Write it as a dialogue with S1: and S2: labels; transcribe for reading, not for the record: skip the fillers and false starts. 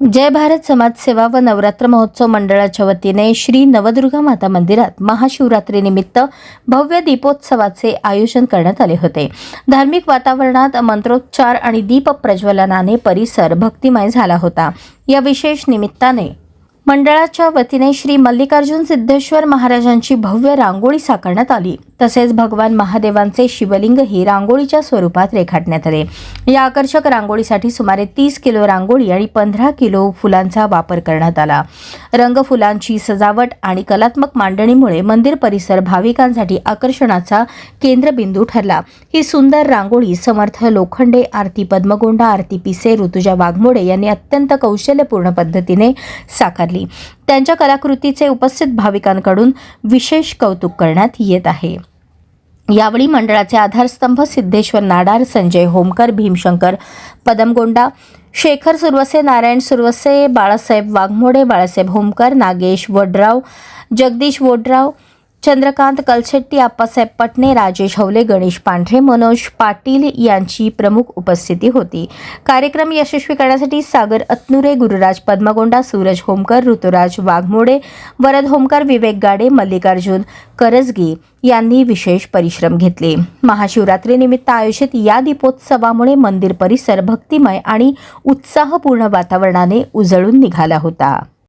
S1: जय भारत समाजसेवा व नवरात्र महोत्सव मंडळाच्या वतीने श्री नवदुर्गा माता मंदिरात महाशिवरात्रीनिमित्त भव्य दीपोत्सवाचे आयोजन करण्यात आले होते. धार्मिक वातावरणात मंत्रोच्चार आणि दीप प्रज्वलनाने परिसर भक्तिमय झाला होता. या विशेष निमित्ताने मंडळाच्या वतीने श्री मल्लिकार्जुन सिद्धेश्वर महाराजांची भव्य रांगोळी साकारण्यात आली. तसेच भगवान महादेवांचे शिवलिंगही रांगोळीच्या स्वरूपात रेखाटण्यात आले. या आकर्षक रांगोळीसाठी सुमारे 30 किलो रांगोळी आणि 15 किलो फुलांचा वापर करण्यात आला. रंगफुलांची सजावट आणि कलात्मक मांडणीमुळे मंदिर परिसर भाविकांसाठी आकर्षणाचा केंद्रबिंदू ठरला. ही सुंदर रांगोळी समर्थ लोखंडे, आरती पद्मगोंडा, आरती पिसे, ऋतुजा वाघमोडे यांनी अत्यंत कौशल्यपूर्ण पद्धतीने साकारली. त्यांच्या कलाकृतीचे उपस्थित भाविकांकडून विशेष कौतुक करण्यात येत आहे. यावेळी मंडळाचे आधारस्तंभ सिद्धेश्वर नाडार, संजय होमकर, भीमशंकर पदमगोंडा, शेखर सुरवसे, नारायण सुरवसे, बाळासाहेब वाघमोडे, बाळासाहेब होमकर, नागेश वडराव, जगदीश वडराव, चंद्रकांत कलशेट्टी, आप्पासाहेब पटणे, राजेश हवले, गणेश पांढरे, मनोज पाटील यांची प्रमुख उपस्थिती होती. कार्यक्रम यशस्वी करण्यासाठी सागर अतनुरे, गुरुराज पद्मगोंडा, सूरज होमकर, ऋतुराज वाघमोडे, वरद होमकर, विवेक गाडे, मल्लिकार्जुन करजगी यांनी विशेष परिश्रम घेतले. महाशिवरात्रीनिमित्त आयोजित या दीपोत्सवामुळे मंदिर परिसर भक्तिमय आणि उत्साहपूर्ण वातावरणाने उजळून निघाला होता.